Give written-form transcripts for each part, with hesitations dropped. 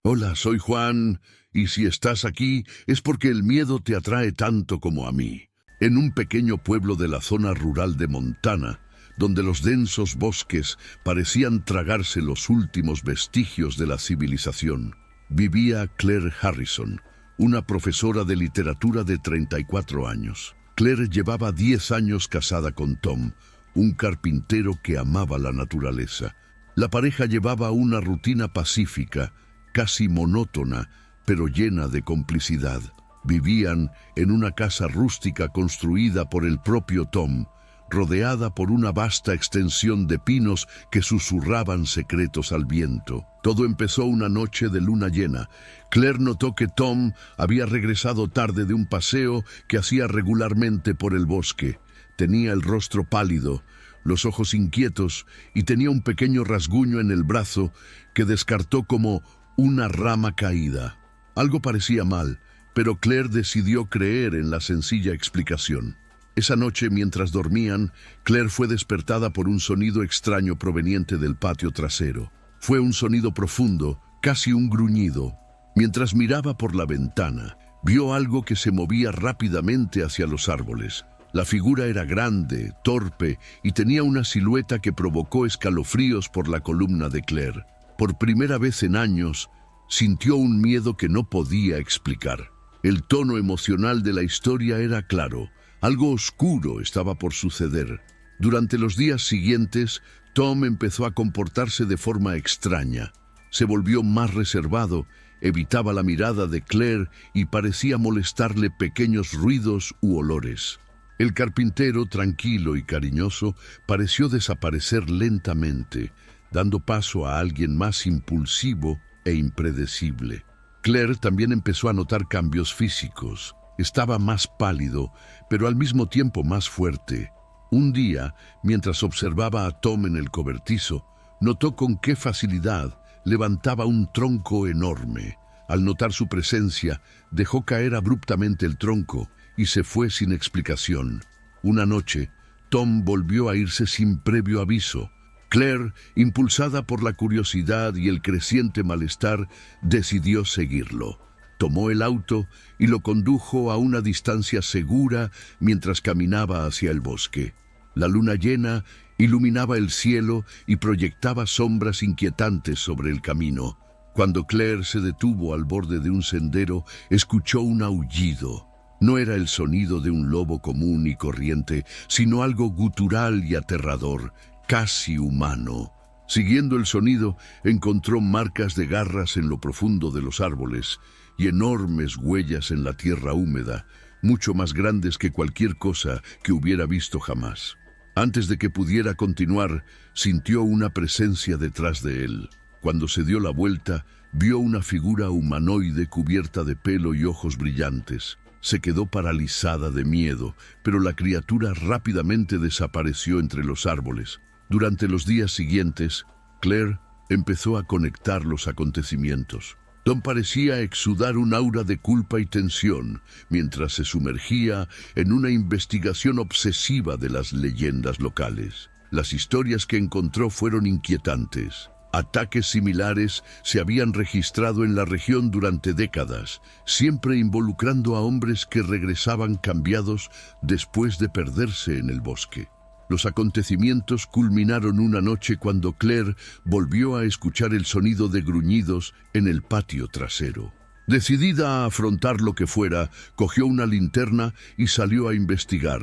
Hola, soy Juan, y si estás aquí es porque el miedo te atrae tanto como a mí. En un pequeño pueblo de la zona rural de Montana, donde los densos bosques parecían tragarse los últimos vestigios de la civilización, vivía Claire Harrison, una profesora de literatura de 34 años. Claire llevaba 10 años casada con Tom, un carpintero que amaba la naturaleza. La pareja llevaba una rutina pacífica, casi monótona, pero llena de complicidad. Vivían en una casa rústica construida por el propio Tom, rodeada por una vasta extensión de pinos que susurraban secretos al viento. Todo empezó una noche de luna llena. Claire notó que Tom había regresado tarde de un paseo que hacía regularmente por el bosque. Tenía el rostro pálido, los ojos inquietos y tenía un pequeño rasguño en el brazo que descartó como una rama caída. Algo parecía mal, pero Claire decidió creer en la sencilla explicación. Esa noche, mientras dormían, Claire fue despertada por un sonido extraño proveniente del patio trasero. Fue un sonido profundo, casi un gruñido. Mientras miraba por la ventana, vio algo que se movía rápidamente hacia los árboles. La figura era grande, torpe y tenía una silueta que provocó escalofríos por la columna de Claire. Por primera vez en años, sintió un miedo que no podía explicar. El tono emocional de la historia era claro. Algo oscuro estaba por suceder. Durante los días siguientes, Tom empezó a comportarse de forma extraña. Se volvió más reservado, evitaba la mirada de Claire y parecía molestarle pequeños ruidos u olores. El carpintero, tranquilo y cariñoso, pareció desaparecer lentamente, dando paso a alguien más impulsivo e impredecible. Claire también empezó a notar cambios físicos. Estaba más pálido, pero al mismo tiempo más fuerte. Un día, mientras observaba a Tom en el cobertizo, notó con qué facilidad levantaba un tronco enorme. Al notar su presencia, dejó caer abruptamente el tronco y se fue sin explicación. Una noche, Tom volvió a irse sin previo aviso. Claire, impulsada por la curiosidad y el creciente malestar, decidió seguirlo. Tomó el auto y lo condujo a una distancia segura mientras caminaba hacia el bosque. La luna llena iluminaba el cielo y proyectaba sombras inquietantes sobre el camino. Cuando Claire se detuvo al borde de un sendero, escuchó un aullido. No era el sonido de un lobo común y corriente, sino algo gutural y aterrador, casi humano. Siguiendo el sonido, encontró marcas de garras en lo profundo de los árboles y enormes huellas en la tierra húmeda, mucho más grandes que cualquier cosa que hubiera visto jamás. Antes de que pudiera continuar, sintió una presencia detrás de él. Cuando se dio la vuelta, vio una figura humanoide cubierta de pelo y ojos brillantes. Se quedó paralizada de miedo, pero la criatura rápidamente desapareció entre los árboles. Durante los días siguientes, Claire empezó a conectar los acontecimientos. Tom parecía exudar un aura de culpa y tensión, mientras se sumergía en una investigación obsesiva de las leyendas locales. Las historias que encontró fueron inquietantes. Ataques similares se habían registrado en la región durante décadas, siempre involucrando a hombres que regresaban cambiados después de perderse en el bosque. Los acontecimientos culminaron una noche cuando Claire volvió a escuchar el sonido de gruñidos en el patio trasero. Decidida a afrontar lo que fuera, cogió una linterna y salió a investigar.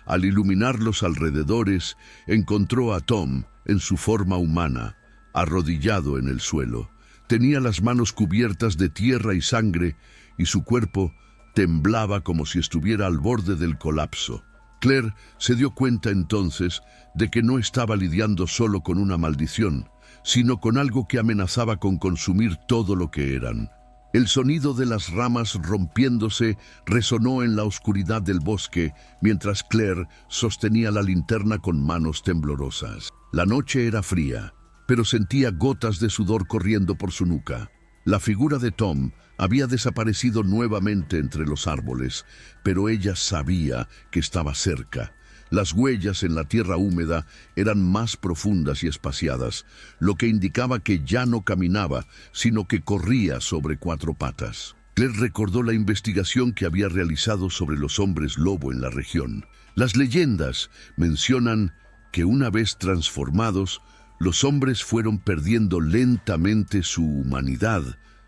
Al iluminar los alrededores, encontró a Tom en su forma humana, arrodillado en el suelo. Tenía las manos cubiertas de tierra y sangre y su cuerpo temblaba como si estuviera al borde del colapso. Claire se dio cuenta entonces de que no estaba lidiando solo con una maldición, sino con algo que amenazaba con consumir todo lo que eran. El sonido de las ramas rompiéndose resonó en la oscuridad del bosque, mientras Claire sostenía la linterna con manos temblorosas. La noche era fría, pero sentía gotas de sudor corriendo por su nuca. La figura de Tom había desaparecido nuevamente entre los árboles, pero ella sabía que estaba cerca. Las huellas en la tierra húmeda eran más profundas y espaciadas, lo que indicaba que ya no caminaba, sino que corría sobre 4 patas. Claire recordó la investigación que había realizado sobre los hombres lobo en la región. Las leyendas mencionan que una vez transformados, los hombres fueron perdiendo lentamente su humanidad,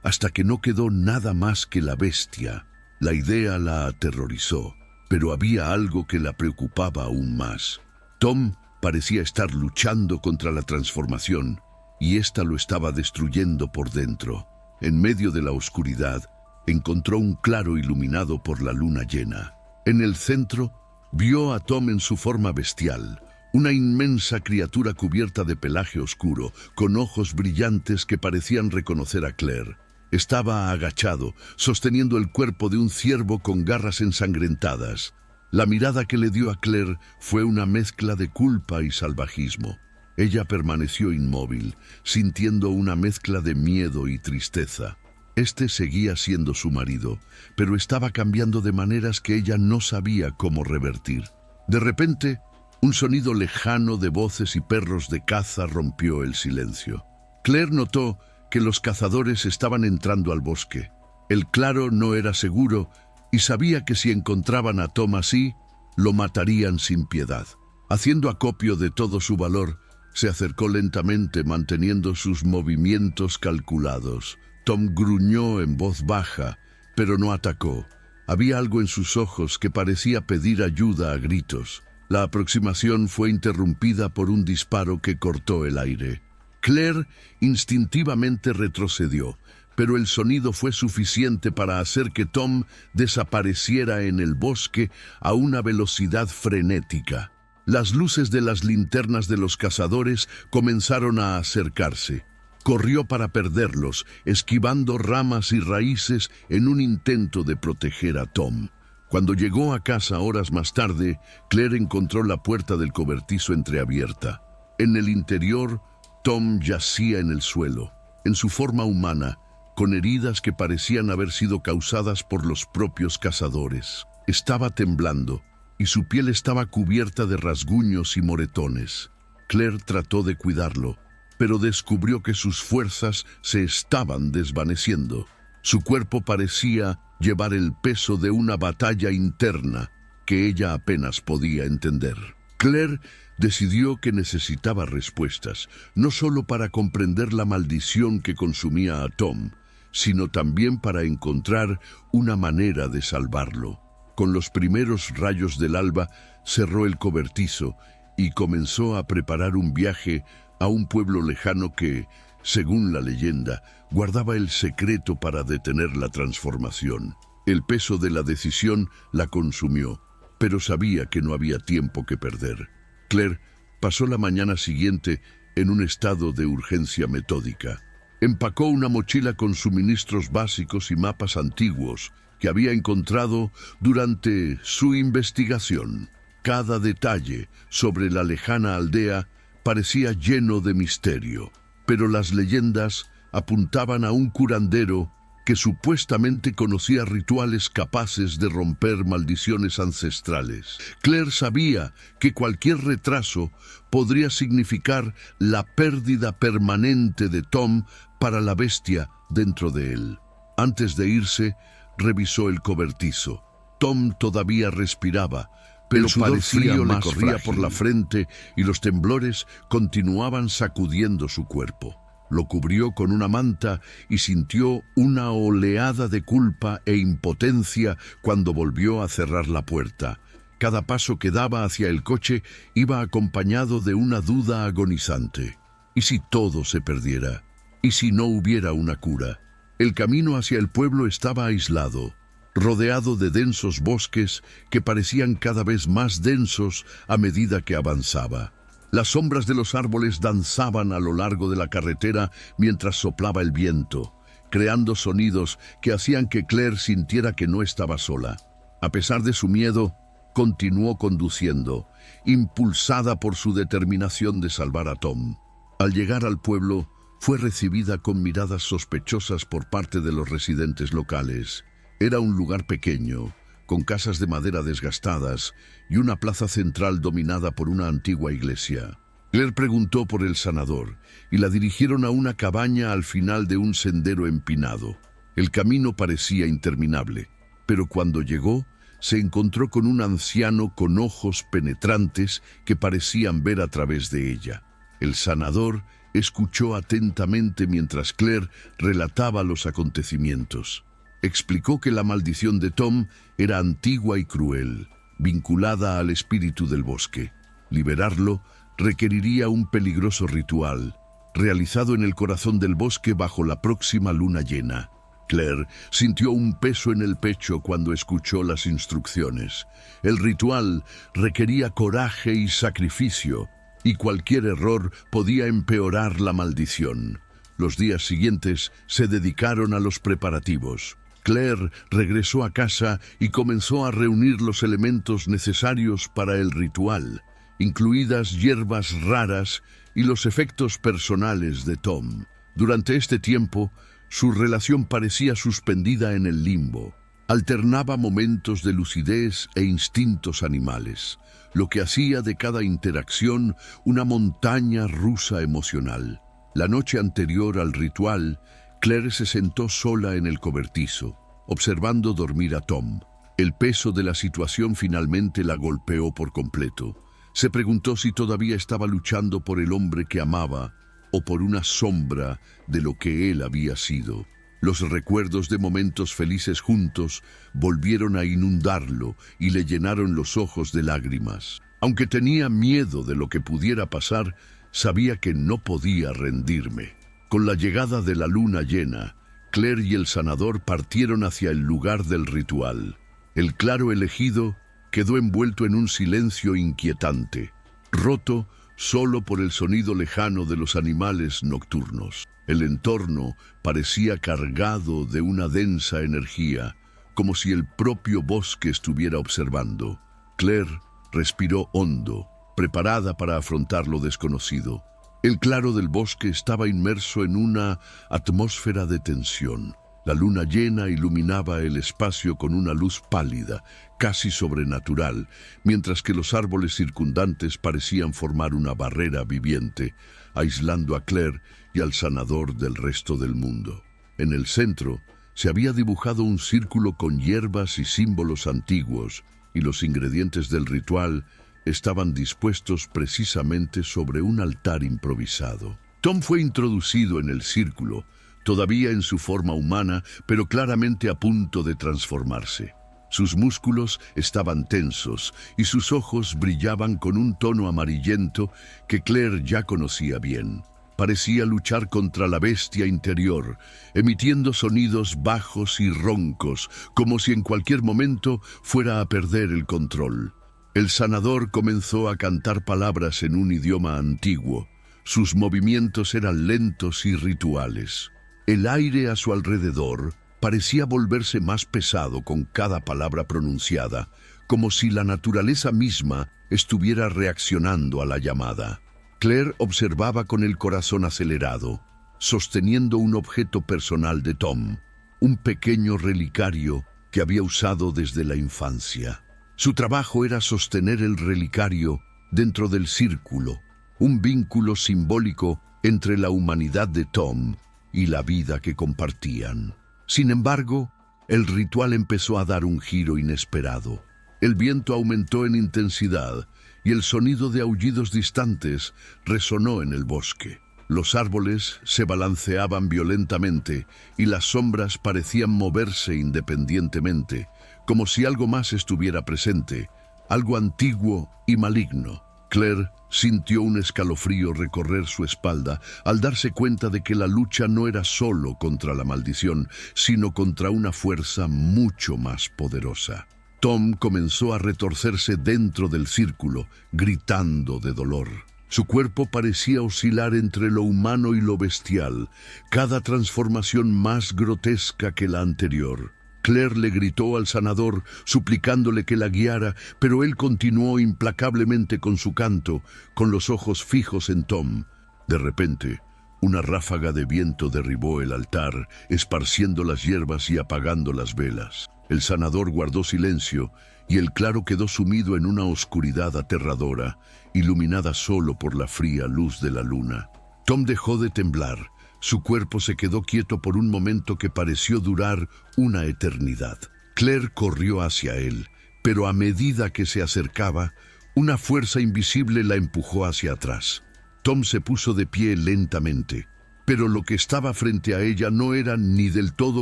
hasta que no quedó nada más que la bestia. La idea la aterrorizó, pero había algo que la preocupaba aún más. Tom parecía estar luchando contra la transformación, y ésta lo estaba destruyendo por dentro. En medio de la oscuridad, encontró un claro iluminado por la luna llena. En el centro, vio a Tom en su forma bestial, una inmensa criatura cubierta de pelaje oscuro, con ojos brillantes que parecían reconocer a Claire. Estaba agachado, sosteniendo el cuerpo de un ciervo con garras ensangrentadas. La mirada que le dio a Claire fue una mezcla de culpa y salvajismo. Ella permaneció inmóvil, sintiendo una mezcla de miedo y tristeza. Este seguía siendo su marido, pero estaba cambiando de maneras que ella no sabía cómo revertir. De repente, un sonido lejano de voces y perros de caza rompió el silencio. Claire notó que los cazadores estaban entrando al bosque. El claro no era seguro y sabía que si encontraban a Tom así, lo matarían sin piedad. Haciendo acopio de todo su valor, se acercó lentamente manteniendo sus movimientos calculados. Tom gruñó en voz baja, pero no atacó. Había algo en sus ojos que parecía pedir ayuda a gritos. La aproximación fue interrumpida por un disparo que cortó el aire. Claire instintivamente retrocedió, pero el sonido fue suficiente para hacer que Tom desapareciera en el bosque a una velocidad frenética. Las luces de las linternas de los cazadores comenzaron a acercarse. Corrió para perderlos, esquivando ramas y raíces en un intento de proteger a Tom. Cuando llegó a casa horas más tarde, Claire encontró la puerta del cobertizo entreabierta. En el interior, Tom yacía en el suelo, en su forma humana, con heridas que parecían haber sido causadas por los propios cazadores. Estaba temblando, y su piel estaba cubierta de rasguños y moretones. Claire trató de cuidarlo, pero descubrió que sus fuerzas se estaban desvaneciendo. Su cuerpo parecía llevar el peso de una batalla interna que ella apenas podía entender. Claire decidió que necesitaba respuestas, no solo para comprender la maldición que consumía a Tom, sino también para encontrar una manera de salvarlo. Con los primeros rayos del alba, cerró el cobertizo y comenzó a preparar un viaje a un pueblo lejano que, según la leyenda, guardaba el secreto para detener la transformación. El peso de la decisión la consumió, pero sabía que no había tiempo que perder. Claire pasó la mañana siguiente en un estado de urgencia metódica. Empacó una mochila con suministros básicos y mapas antiguos que había encontrado durante su investigación. Cada detalle sobre la lejana aldea parecía lleno de misterio, pero las leyendas apuntaban a un curandero que supuestamente conocía rituales capaces de romper maldiciones ancestrales. Claire sabía que cualquier retraso podría significar la pérdida permanente de Tom para la bestia dentro de él. Antes de irse, revisó el cobertizo. Tom todavía respiraba, pero el sudor frío le corría por la frente y los temblores continuaban sacudiendo su cuerpo. Lo cubrió con una manta y sintió una oleada de culpa e impotencia cuando volvió a cerrar la puerta. Cada paso que daba hacia el coche iba acompañado de una duda agonizante. ¿Y si todo se perdiera? ¿Y si no hubiera una cura? El camino hacia el pueblo estaba aislado, rodeado de densos bosques que parecían cada vez más densos a medida que avanzaba. Las sombras de los árboles danzaban a lo largo de la carretera mientras soplaba el viento, creando sonidos que hacían que Claire sintiera que no estaba sola. A pesar de su miedo, continuó conduciendo, impulsada por su determinación de salvar a Tom. Al llegar al pueblo, fue recibida con miradas sospechosas por parte de los residentes locales. Era un lugar pequeño, con casas de madera desgastadas y una plaza central dominada por una antigua iglesia. Claire preguntó por el sanador y la dirigieron a una cabaña al final de un sendero empinado. El camino parecía interminable, pero cuando llegó, se encontró con un anciano con ojos penetrantes que parecían ver a través de ella. El sanador escuchó atentamente mientras Claire relataba los acontecimientos. Explicó que la maldición de Tom era antigua y cruel, vinculada al espíritu del bosque. Liberarlo requeriría un peligroso ritual, realizado en el corazón del bosque bajo la próxima luna llena. Claire sintió un peso en el pecho cuando escuchó las instrucciones. El ritual requería coraje y sacrificio, y cualquier error podía empeorar la maldición. Los días siguientes se dedicaron a los preparativos. Claire regresó a casa y comenzó a reunir los elementos necesarios para el ritual, incluidas hierbas raras y los efectos personales de Tom. Durante este tiempo, su relación parecía suspendida en el limbo. Alternaba momentos de lucidez e instintos animales, lo que hacía de cada interacción una montaña rusa emocional. La noche anterior al ritual, Claire se sentó sola en el cobertizo, observando dormir a Tom. El peso de la situación finalmente la golpeó por completo. Se preguntó si todavía estaba luchando por el hombre que amaba o por una sombra de lo que él había sido. Los recuerdos de momentos felices juntos volvieron a inundarlo y le llenaron los ojos de lágrimas. Aunque tenía miedo de lo que pudiera pasar, sabía que no podía rendirme. Con la llegada de la luna llena, Claire y el sanador partieron hacia el lugar del ritual. El claro elegido quedó envuelto en un silencio inquietante, roto solo por el sonido lejano de los animales nocturnos. El entorno parecía cargado de una densa energía, como si el propio bosque estuviera observando. Claire respiró hondo, preparada para afrontar lo desconocido. El claro del bosque estaba inmerso en una atmósfera de tensión. La luna llena iluminaba el espacio con una luz pálida, casi sobrenatural, mientras que los árboles circundantes parecían formar una barrera viviente, aislando a Claire y al sanador del resto del mundo. En el centro se había dibujado un círculo con hierbas y símbolos antiguos, y los ingredientes del ritual estaban dispuestos precisamente sobre un altar improvisado. Tom fue introducido en el círculo, todavía en su forma humana, pero claramente a punto de transformarse. Sus músculos estaban tensos y sus ojos brillaban con un tono amarillento que Claire ya conocía bien. Parecía luchar contra la bestia interior, emitiendo sonidos bajos y roncos, como si en cualquier momento fuera a perder el control. El sanador comenzó a cantar palabras en un idioma antiguo. Sus movimientos eran lentos y rituales. El aire a su alrededor parecía volverse más pesado con cada palabra pronunciada, como si la naturaleza misma estuviera reaccionando a la llamada. Claire observaba con el corazón acelerado, sosteniendo un objeto personal de Tom, un pequeño relicario que había usado desde la infancia. Su trabajo era sostener el relicario dentro del círculo, un vínculo simbólico entre la humanidad de Tom y la vida que compartían. Sin embargo, el ritual empezó a dar un giro inesperado. El viento aumentó en intensidad y el sonido de aullidos distantes resonó en el bosque. Los árboles se balanceaban violentamente y las sombras parecían moverse independientemente, como si algo más estuviera presente, algo antiguo y maligno. Claire sintió un escalofrío recorrer su espalda al darse cuenta de que la lucha no era solo contra la maldición, sino contra una fuerza mucho más poderosa. Tom comenzó a retorcerse dentro del círculo, gritando de dolor. Su cuerpo parecía oscilar entre lo humano y lo bestial, cada transformación más grotesca que la anterior. Claire le gritó al sanador, suplicándole que la guiara, pero él continuó implacablemente con su canto, con los ojos fijos en Tom. De repente, Una ráfaga de viento derribó el altar, esparciendo las hierbas y apagando las velas. El sanador guardó silencio y el claro quedó sumido en una oscuridad aterradora, iluminada solo por la fría luz de la luna. Tom dejó de temblar. Su cuerpo se quedó quieto por un momento que pareció durar una eternidad. Claire corrió hacia él, pero a medida que se acercaba, una fuerza invisible la empujó hacia atrás. Tom se puso de pie lentamente, pero lo que estaba frente a ella no era ni del todo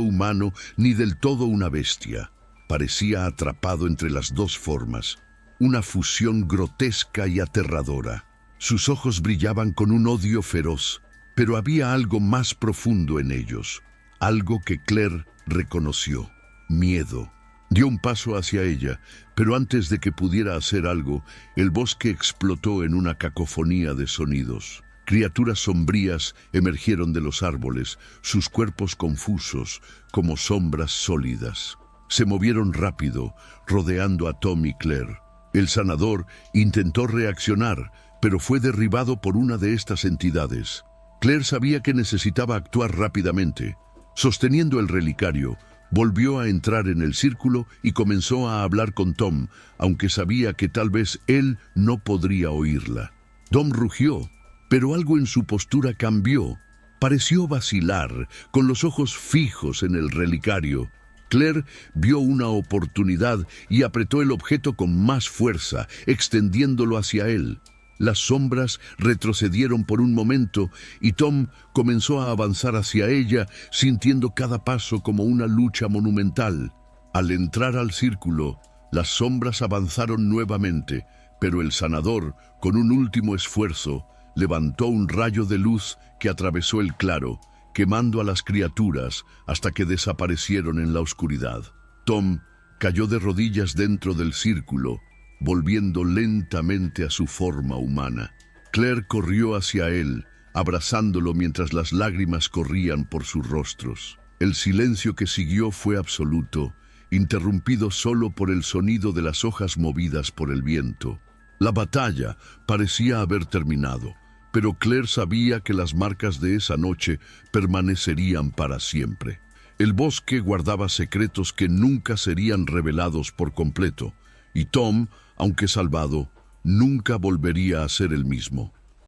humano ni del todo una bestia. Parecía atrapado entre las dos formas, una fusión grotesca y aterradora. Sus ojos brillaban con un odio feroz, pero había algo más profundo en ellos, algo que Claire reconoció: miedo. Dio un paso hacia ella, pero antes de que pudiera hacer algo, el bosque explotó en una cacofonía de sonidos. Criaturas sombrías emergieron de los árboles, sus cuerpos confusos, como sombras sólidas. Se movieron rápido, rodeando a Tom y Claire. El sanador intentó reaccionar, pero fue derribado por una de estas entidades. Claire sabía que necesitaba actuar rápidamente. Sosteniendo el relicario, volvió a entrar en el círculo y comenzó a hablar con Tom, aunque sabía que tal vez él no podría oírla. Tom rugió, pero algo en su postura cambió. Pareció vacilar, con los ojos fijos en el relicario. Claire vio una oportunidad y apretó el objeto con más fuerza, extendiéndolo hacia él. Las sombras retrocedieron por un momento y Tom comenzó a avanzar hacia ella, sintiendo cada paso como una lucha monumental. Al entrar al círculo, las sombras avanzaron nuevamente, pero el sanador, con un último esfuerzo, levantó un rayo de luz que atravesó el claro, quemando a las criaturas hasta que desaparecieron en la oscuridad. Tom cayó de rodillas dentro del círculo, volviendo lentamente a su forma humana. Claire corrió hacia él, abrazándolo mientras las lágrimas corrían por sus rostros. El silencio que siguió fue absoluto, interrumpido solo por el sonido de las hojas movidas por el viento. La batalla parecía haber terminado, pero Claire sabía que las marcas de esa noche permanecerían para siempre. El bosque guardaba secretos que nunca serían revelados por completo, y Tom, aunque salvado, nunca volvería a ser el mismo.